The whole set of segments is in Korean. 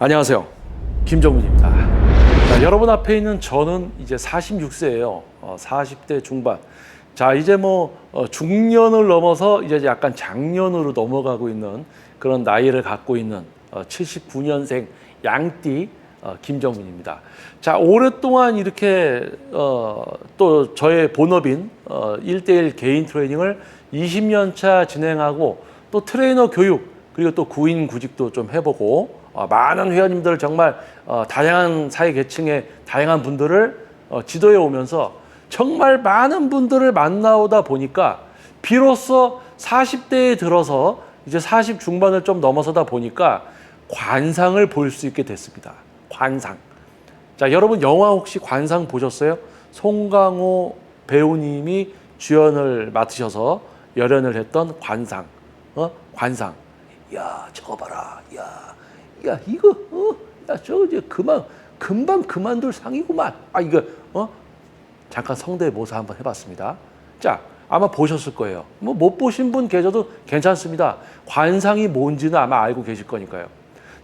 안녕하세요. 김정민입니다. 자, 여러분 앞에 있는 저는 이제 46세예요. 40대 중반. 자, 이제 중년을 넘어서 이제 약간 장년으로 넘어가고 있는 그런 나이를 갖고 있는 79년생 양띠 김정민입니다. 자, 오랫동안 이렇게 또 저의 본업인 1대1 개인 트레이닝을 20년 차 진행하고 또 트레이너 교육 그리고 또 구인 구직도 좀 해보고 많은 회원님들 정말 다양한 사회 계층의 다양한 분들을 지도해 오면서 정말 많은 분들을 만나오다 보니까 비로소 40대에 들어서 이제 40 중반을 좀 넘어서다 보니까 관상을 볼 수 있게 됐습니다. 관상. 자, 여러분 영화 혹시 관상 보셨어요? 송강호 배우님이 주연을 맡으셔서 열연을 했던 관상. 관상. 야, 저거 봐라. 야, 이거, 야, 저거 이제 금방 그만둘 상이구만. 이거, 잠깐 성대모사 한번 해봤습니다. 자, 아마 보셨을 거예요. 못 보신 분 계셔도 괜찮습니다. 관상이 뭔지는 아마 알고 계실 거니까요.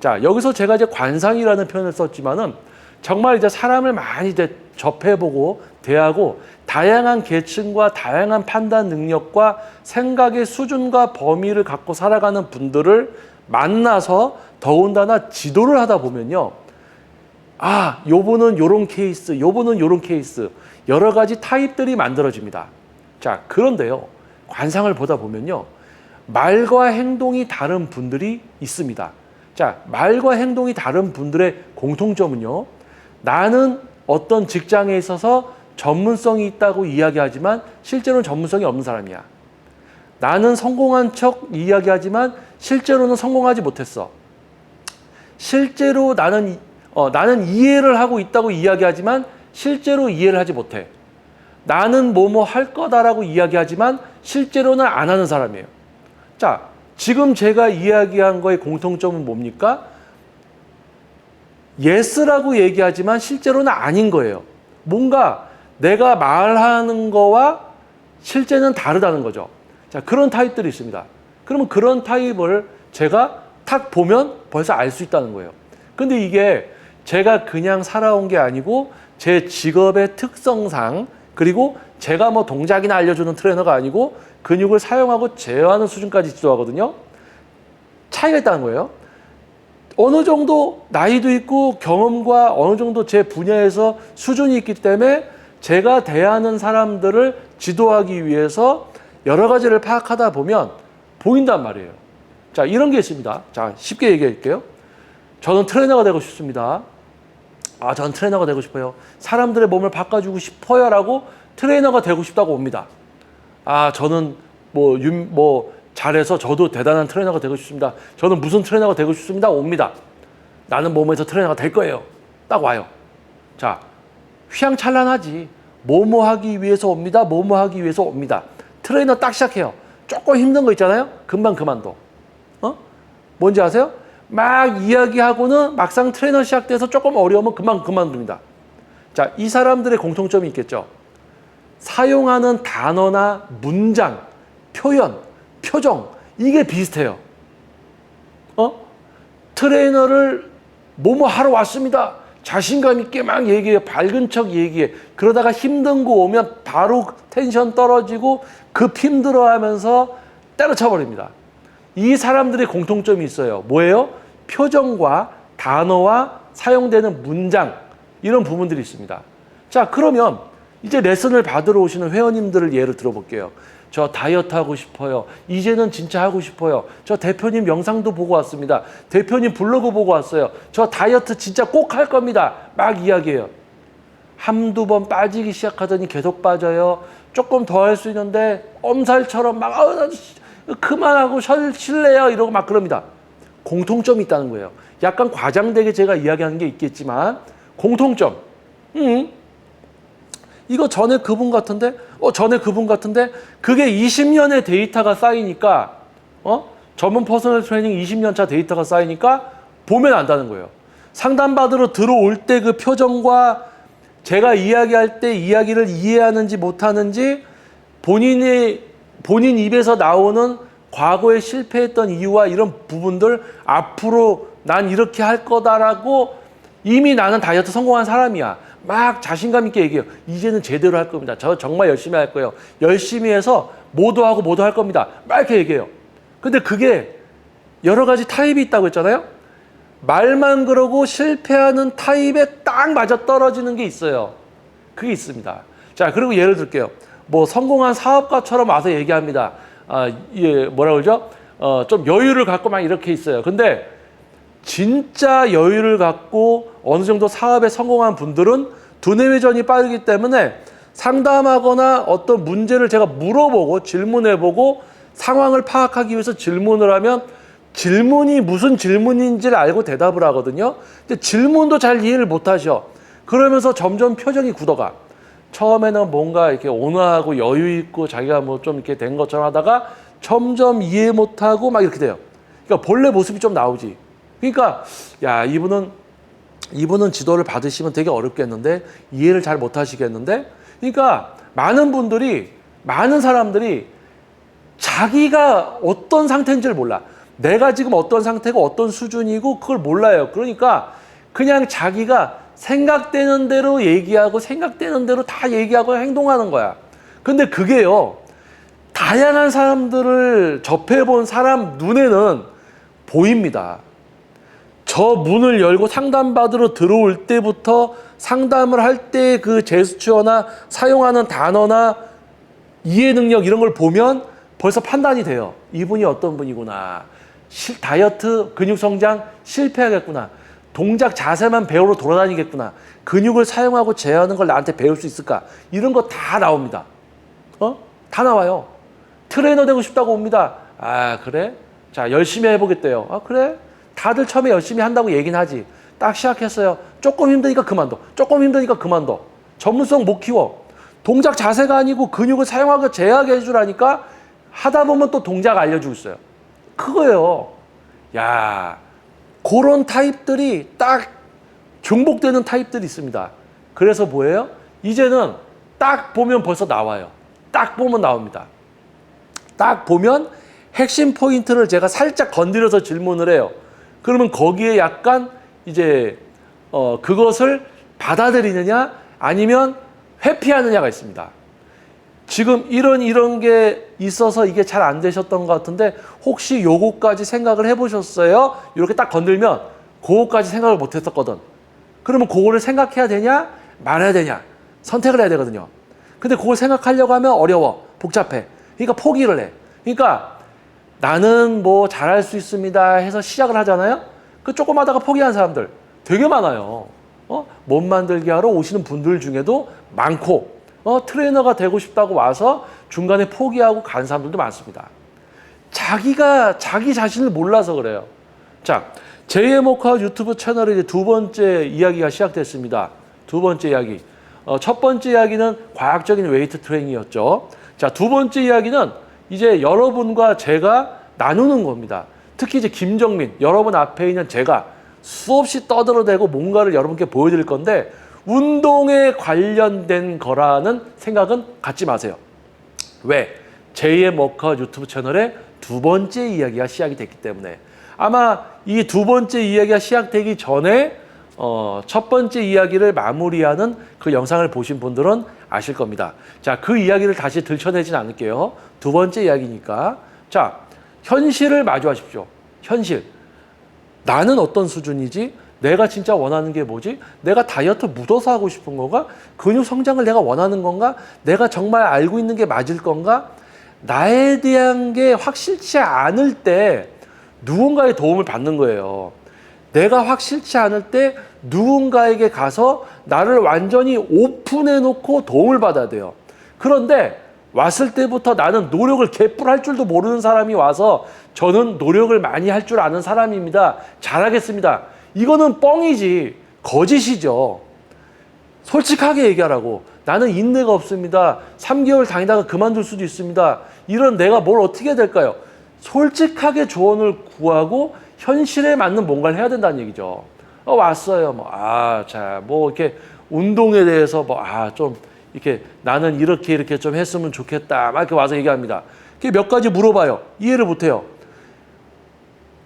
자, 여기서 제가 이제 관상이라는 표현을 썼지만은 정말 이제 사람을 많이 이제 접해보고 대하고 다양한 계층과 다양한 판단 능력과 생각의 수준과 범위를 갖고 살아가는 분들을 만나서 더군다나 지도를 하다 보면요. 요분은 요런 케이스, 요분은 요런 케이스, 여러 가지 타입들이 만들어집니다. 자, 그런데요. 관상을 보다 보면요. 말과 행동이 다른 분들이 있습니다. 자, 말과 행동이 다른 분들의 공통점은요. 나는 어떤 직장에 있어서 전문성이 있다고 이야기하지만 실제로는 전문성이 없는 사람이야. 나는 성공한 척 이야기하지만 실제로는 성공하지 못했어. 실제로 나는 이해를 하고 있다고 이야기하지만 실제로 이해를 하지 못해. 나는 뭐뭐 할 거다라고 이야기하지만 실제로는 안 하는 사람이에요. 자, 지금 제가 이야기한 거의 공통점은 뭡니까? 예스라고 얘기하지만 실제로는 아닌 거예요. 뭔가 내가 말하는 거와 실제는 다르다는 거죠. 자, 그런 타입들이 있습니다. 그러면 그런 타입을 제가 탁 보면 벌써 알 수 있다는 거예요. 근데 이게 제가 그냥 살아온 게 아니고 제 직업의 특성상 그리고 제가 동작이나 알려주는 트레이너가 아니고 근육을 사용하고 제어하는 수준까지 지도하거든요. 차이가 있다는 거예요. 어느 정도 나이도 있고 경험과 어느 정도 제 분야에서 수준이 있기 때문에 제가 대하는 사람들을 지도하기 위해서 여러 가지를 파악하다 보면 보인단 말이에요. 자, 이런 게 있습니다. 자, 쉽게 얘기할게요. 저는 트레이너가 되고 싶습니다. 저는 트레이너가 되고 싶어요. 사람들의 몸을 바꿔주고 싶어요. 라고 트레이너가 되고 싶다고 옵니다. 저는 잘해서 저도 대단한 트레이너가 되고 싶습니다. 저는 무슨 트레이너가 되고 싶습니다. 옵니다. 나는 몸에서 트레이너가 될 거예요. 딱 와요. 자, 휘황찬란하지. 뭐뭐 하기 위해서 옵니다. 뭐뭐 하기 위해서 옵니다. 트레이너 딱 시작해요. 조금 힘든 거 있잖아요. 금방 그만둬. 뭔지 아세요? 막 이야기하고는 막상 트레이너 시작돼서 조금 어려우면 금방 그만둡니다. 자, 이 사람들의 공통점이 있겠죠. 사용하는 단어나 문장, 표현, 표정 이게 비슷해요. 트레이너를 뭐뭐 하러 왔습니다. 자신감 있게 막 얘기해. 밝은 척 얘기해. 그러다가 힘든 거 오면 바로 텐션 떨어지고 급 힘들어하면서 때려쳐버립니다. 이 사람들의 공통점이 있어요. 뭐예요? 표정과 단어와 사용되는 문장 이런 부분들이 있습니다. 자, 그러면 이제 레슨을 받으러 오시는 회원님들을 예를 들어볼게요. 저 다이어트 하고 싶어요. 이제는 진짜 하고 싶어요. 저 대표님 영상도 보고 왔습니다. 대표님 블로그 보고 왔어요. 저 다이어트 진짜 꼭 할 겁니다. 막 이야기해요. 한두 번 빠지기 시작하더니 계속 빠져요. 조금 더 할 수 있는데 엄살처럼 막 그만하고 쉴래요 이러고 막 그럽니다. 공통점이 있다는 거예요. 약간 과장되게 제가 이야기하는 게 있겠지만 공통점. 이거 전에 그분 같은데? 전에 그분 같은데? 그게 20년의 데이터가 쌓이니까 전문 퍼스널 트레이닝 20년 차 데이터가 쌓이니까 보면 안다는 거예요. 상담받으러 들어올 때 그 표정과 제가 이야기할 때 이야기를 이해하는지 못하는지 본인 입에서 나오는 과거에 실패했던 이유와 이런 부분들 앞으로 난 이렇게 할 거다라고 이미 나는 다이어트 성공한 사람이야. 막 자신감 있게 얘기해요. 이제는 제대로 할 겁니다. 저 정말 열심히 할 거예요. 열심히 해서 뭐도 하고 뭐도 할 겁니다. 막 이렇게 얘기해요. 근데 그게 여러 가지 타입이 있다고 했잖아요. 말만 그러고 실패하는 타입에 딱 맞아 떨어지는 게 있어요. 그게 있습니다. 자, 그리고 예를 들게요. 뭐 성공한 사업가처럼 와서 얘기합니다. 뭐라 그러죠? 좀 여유를 갖고 막 이렇게 있어요. 근데 진짜 여유를 갖고 어느 정도 사업에 성공한 분들은 두뇌 회전이 빠르기 때문에 상담하거나 어떤 문제를 제가 물어보고 질문해보고 상황을 파악하기 위해서 질문을 하면 질문이 무슨 질문인지를 알고 대답을 하거든요. 근데 질문도 잘 이해를 못하셔. 그러면서 점점 표정이 굳어가. 처음에는 뭔가 이렇게 온화하고 여유 있고 자기가 뭐 좀 이렇게 된 것처럼 하다가 점점 이해 못하고 막 이렇게 돼요. 그러니까 본래 모습이 좀 나오지. 그러니까 야, 이분은 지도를 받으시면 되게 어렵겠는데 이해를 잘 못하시겠는데. 그러니까 많은 사람들이 자기가 어떤 상태인지를 몰라. 내가 지금 어떤 상태고 어떤 수준이고 그걸 몰라요. 그러니까 그냥 자기가 생각되는 대로 얘기하고 생각되는 대로 다 얘기하고 행동하는 거야. 근데 그게요, 다양한 사람들을 접해본 사람 눈에는 보입니다. 저 문을 열고 상담받으러 들어올 때부터 상담을 할 때 그 제스처나 사용하는 단어나 이해 능력 이런 걸 보면 벌써 판단이 돼요. 이분이 어떤 분이구나. 다이어트, 근육 성장 실패하겠구나. 동작 자세만 배우러 돌아다니겠구나. 근육을 사용하고 제어하는 걸 나한테 배울 수 있을까? 이런 거 다 나옵니다. 다 나와요. 트레이너 되고 싶다고 옵니다. 아, 그래? 자, 열심히 해보겠대요. 아, 그래? 다들 처음에 열심히 한다고 얘기는 하지. 딱 시작했어요. 조금 힘드니까 그만둬. 조금 힘드니까 그만둬. 전문성 못 키워. 동작 자세가 아니고 근육을 사용하고 제어하게 해주라니까 하다 보면 또 동작 알려주고 있어요. 그거예요. 야, 그런 타입들이 딱 중복되는 타입들이 있습니다. 그래서 뭐예요? 이제는 딱 보면 벌써 나와요. 딱 보면 나옵니다. 딱 보면 핵심 포인트를 제가 살짝 건드려서 질문을 해요. 그러면 거기에 약간 이제 그것을 받아들이느냐 아니면 회피하느냐가 있습니다. 지금 이런 게 있어서 이게 잘 안 되셨던 것 같은데 혹시 요거까지 생각을 해보셨어요? 이렇게 딱 건들면 그거까지 생각을 못 했었거든. 그러면 그거를 생각해야 되냐 말아야 되냐 선택을 해야 되거든요. 근데 그걸 생각하려고 하면 어려워. 복잡해. 그러니까 포기를 해. 그러니까 나는 뭐 잘할 수 있습니다 해서 시작을 하잖아요. 그 조금 하다가 포기한 사람들 되게 많아요. 몸 만들기 하러 오시는 분들 중에도 많고 트레이너가 되고 싶다고 와서 중간에 포기하고 간 사람들도 많습니다. 자기가 자기 자신을 몰라서 그래요. 자, 제2의 목화 유튜브 채널의 이제 두 번째 이야기가 시작됐습니다. 두 번째 이야기. 첫 번째 이야기는 과학적인 웨이트 트레이닝이었죠. 자, 두 번째 이야기는 이제 여러분과 제가 나누는 겁니다. 특히 이제 김정민, 여러분 앞에 있는 제가 수없이 떠들어대고 뭔가를 여러분께 보여드릴 건데 운동에 관련된 거라는 생각은 갖지 마세요. 왜? 제2의 먹커 유튜브 채널의 두 번째 이야기가 시작이 됐기 때문에 아마 이 두 번째 이야기가 시작되기 전에 첫 번째 이야기를 마무리하는 그 영상을 보신 분들은 아실 겁니다. 자, 그 이야기를 다시 들춰내진 않을게요. 두 번째 이야기니까. 자, 현실을 마주하십시오. 현실. 나는 어떤 수준이지? 내가 진짜 원하는 게 뭐지? 내가 다이어트 묻어서 하고 싶은 건가? 근육 성장을 내가 원하는 건가? 내가 정말 알고 있는 게 맞을 건가? 나에 대한 게 확실치 않을 때 누군가의 도움을 받는 거예요. 내가 확실치 않을 때 누군가에게 가서 나를 완전히 오픈해 놓고 도움을 받아야 돼요. 그런데 왔을 때부터 나는 노력을 개뿔할 줄도 모르는 사람이 와서 저는 노력을 많이 할 줄 아는 사람입니다. 잘하겠습니다. 이거는 뻥이지. 거짓이죠. 솔직하게 얘기하라고. 나는 인내가 없습니다. 3개월 다니다가 그만둘 수도 있습니다. 이런 내가 뭘 어떻게 해야 될까요? 솔직하게 조언을 구하고 현실에 맞는 뭔가를 해야 된다는 얘기죠. 왔어요. 이렇게 운동에 대해서 좀 이렇게 나는 이렇게 좀 했으면 좋겠다. 막 이렇게 와서 얘기합니다. 몇 가지 물어봐요. 이해를 못 해요.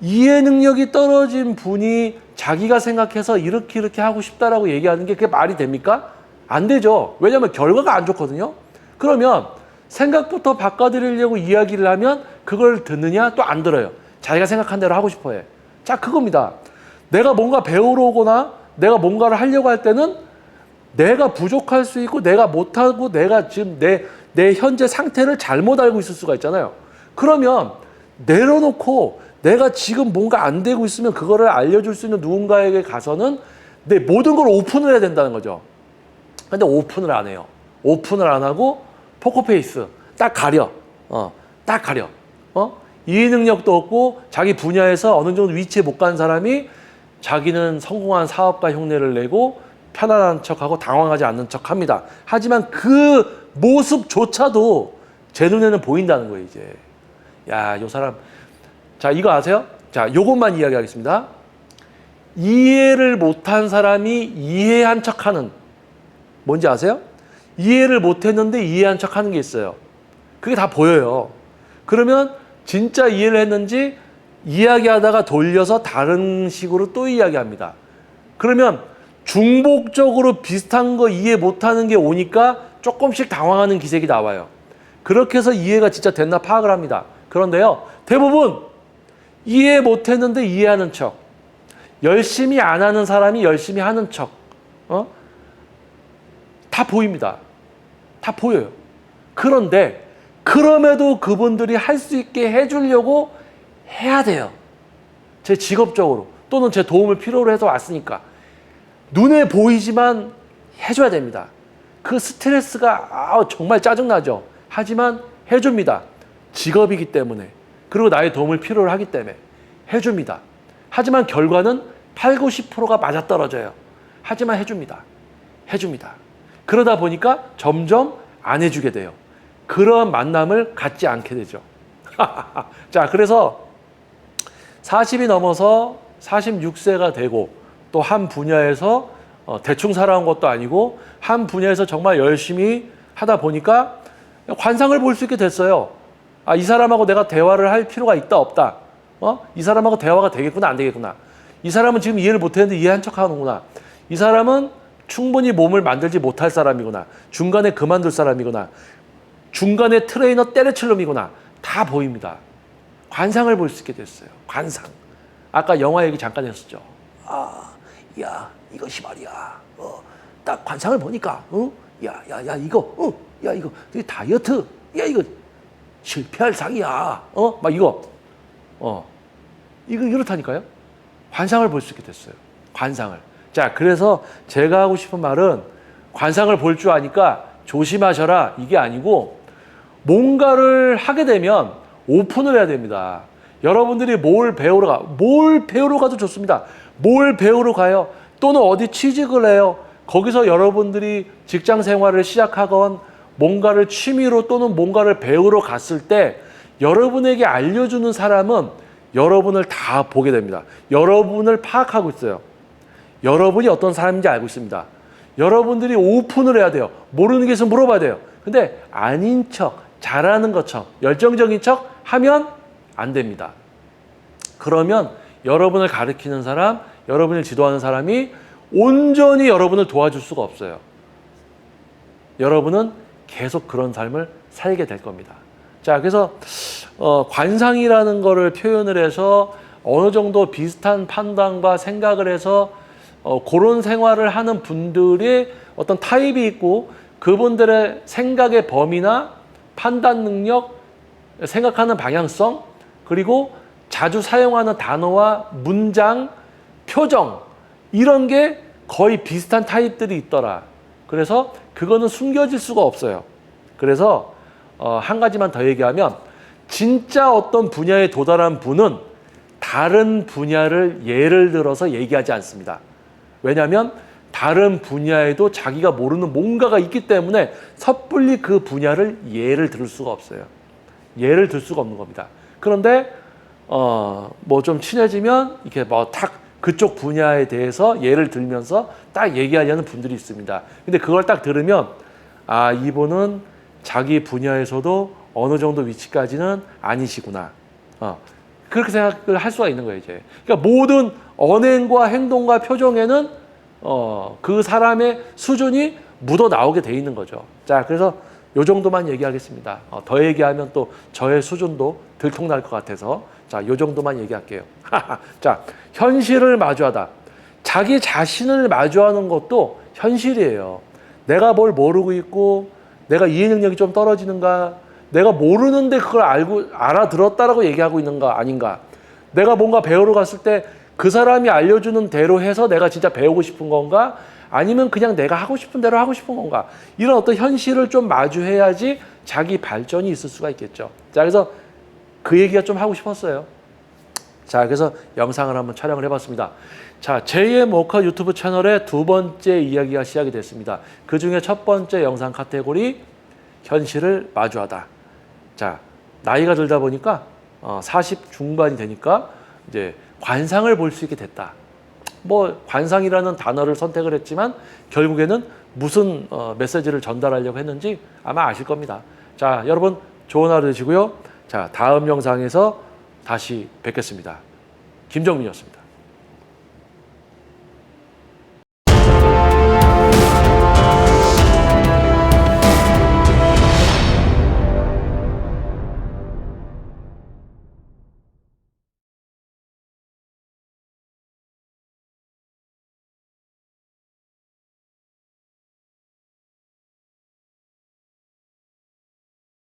이해 능력이 떨어진 분이 자기가 생각해서 이렇게 하고 싶다라고 얘기하는 게 그게 말이 됩니까? 안 되죠. 왜냐하면 결과가 안 좋거든요. 그러면 생각부터 바꿔드리려고 이야기를 하면 그걸 듣느냐? 또 안 들어요. 자기가 생각한 대로 하고 싶어 해. 자, 그겁니다. 내가 뭔가 배우러 오거나 내가 뭔가를 하려고 할 때는 내가 부족할 수 있고 내가 못하고 내가 지금 내 현재 상태를 잘못 알고 있을 수가 있잖아요. 그러면 내려놓고 내가 지금 뭔가 안 되고 있으면 그거를 알려줄 수 있는 누군가에게 가서는 내 모든 걸 오픈을 해야 된다는 거죠. 근데 오픈을 안 해요. 오픈을 안 하고 포커페이스 딱 가려. 딱 가려. 이해 능력도 없고 자기 분야에서 어느 정도 위치에 못 간 사람이 자기는 성공한 사업가 흉내를 내고 편안한 척하고 당황하지 않는 척합니다. 하지만 그 모습조차도 제 눈에는 보인다는 거예요. 이제 야, 요 사람 자 이거 아세요? 자 요것만 이야기하겠습니다. 이해를 못한 사람이 이해한 척하는 뭔지 아세요? 이해를 못했는데 이해한 척하는 게 있어요. 그게 다 보여요. 그러면 진짜 이해를 했는지 이야기하다가 돌려서 다른 식으로 또 이야기합니다. 그러면 중복적으로 비슷한 거 이해 못하는 게 오니까 조금씩 당황하는 기색이 나와요. 그렇게 해서 이해가 진짜 됐나 파악을 합니다. 그런데요, 대부분 이해 못했는데 이해하는 척, 열심히 안 하는 사람이 열심히 하는 척, 다 보입니다. 다 보여요. 그런데 그럼에도 그분들이 할 수 있게 해주려고 해야 돼요. 제 직업적으로 또는 제 도움을 필요로 해서 왔으니까 눈에 보이지만 해줘야 됩니다. 그 스트레스가 정말 짜증나죠. 하지만 해줍니다. 직업이기 때문에 그리고 나의 도움을 필요로 하기 때문에 해줍니다. 하지만 결과는 8, 90%가 맞아떨어져요. 하지만 해줍니다. 해줍니다. 그러다 보니까 점점 안 해주게 돼요. 그런 만남을 갖지 않게 되죠. 자, 그래서 40이 넘어서 46세가 되고 또 한 분야에서 대충 살아온 것도 아니고 한 분야에서 정말 열심히 하다 보니까 관상을 볼 수 있게 됐어요. 아, 이 사람하고 내가 대화를 할 필요가 있다 없다. 이 사람하고 대화가 되겠구나 안 되겠구나. 이 사람은 지금 이해를 못했는데 이해한 척하는구나. 이 사람은 충분히 몸을 만들지 못할 사람이구나. 중간에 그만둘 사람이구나. 중간에 트레이너 때려칠 놈이구나. 다 보입니다. 관상을 볼 수 있게 됐어요. 관상. 아까 영화 얘기 잠깐 했었죠. 야, 이것이 말이야. 딱 관상을 보니까, 야, 이거, 이거 다이어트, 야, 이거 실패할 상이야. 막 이거, 이거 이렇다니까요. 관상을 볼 수 있게 됐어요. 관상을. 자, 그래서 제가 하고 싶은 말은 관상을 볼 줄 아니까 조심하셔라. 이게 아니고 뭔가를 하게 되면 오픈을 해야 됩니다. 여러분들이 뭘 배우러 가도 좋습니다. 뭘 배우러 가요? 또는 어디 취직을 해요? 거기서 여러분들이 직장 생활을 시작하건 뭔가를 취미로 또는 뭔가를 배우러 갔을 때 여러분에게 알려주는 사람은 여러분을 다 보게 됩니다. 여러분을 파악하고 있어요. 여러분이 어떤 사람인지 알고 있습니다. 여러분들이 오픈을 해야 돼요. 모르는 게 있으면 물어봐야 돼요. 근데 아닌 척, 잘하는 것처럼 열정적인 척 하면 안 됩니다. 그러면 여러분을 가르치는 사람, 여러분을 지도하는 사람이 온전히 여러분을 도와줄 수가 없어요. 여러분은 계속 그런 삶을 살게 될 겁니다. 자, 그래서 관상이라는 거를 표현을 해서 어느 정도 비슷한 판단과 생각을 해서 그런 생활을 하는 분들의 어떤 타입이 있고 그분들의 생각의 범위나 판단 능력, 생각하는 방향성, 그리고 자주 사용하는 단어와 문장, 표정 이런 게 거의 비슷한 타입들이 있더라. 그래서 그거는 숨겨질 수가 없어요. 그래서 한 가지만 더 얘기하면 진짜 어떤 분야에 도달한 분은 다른 분야를 예를 들어서 얘기하지 않습니다. 왜냐하면 다른 분야에도 자기가 모르는 뭔가가 있기 때문에 섣불리 그 분야를 예를 들 수가 없어요. 예를 들 수가 없는 겁니다. 그런데 뭐 좀 친해지면 이렇게 뭐 딱 그쪽 분야에 대해서 예를 들면서 딱 얘기하려는 분들이 있습니다. 근데 그걸 딱 들으면 아, 이분은 자기 분야에서도 어느 정도 위치까지는 아니시구나. 그렇게 생각을 할 수가 있는 거예요, 이제. 그러니까 모든 언행과 행동과 표정에는 그 사람의 수준이 묻어 나오게 돼 있는 거죠. 자, 그래서 요 정도만 얘기하겠습니다. 더 얘기하면 또 저의 수준도 들통날 것 같아서 자, 요 정도만 얘기할게요. 자, 현실을 마주하다. 자기 자신을 마주하는 것도 현실이에요. 내가 뭘 모르고 있고 내가 이해 능력이 좀 떨어지는가? 내가 모르는데 그걸 알아들었다라고 얘기하고 있는가 아닌가? 내가 뭔가 배우러 갔을 때 그 사람이 알려주는 대로 해서 내가 진짜 배우고 싶은 건가? 아니면 그냥 내가 하고 싶은 대로 하고 싶은 건가? 이런 어떤 현실을 좀 마주해야지 자기 발전이 있을 수가 있겠죠. 자, 그래서 그 얘기가 좀 하고 싶었어요. 자, 그래서 영상을 한번 촬영을 해봤습니다. 자, 제2의 모카 유튜브 채널의 두 번째 이야기가 시작이 됐습니다. 그 중에 첫 번째 영상 카테고리, 현실을 마주하다. 자, 나이가 들다 보니까 40 중반이 되니까 이제 관상을 볼 수 있게 됐다. 뭐 관상이라는 단어를 선택을 했지만 결국에는 무슨 메시지를 전달하려고 했는지 아마 아실 겁니다. 자, 여러분 좋은 하루 되시고요. 자, 다음 영상에서 다시 뵙겠습니다. 김정민이었습니다.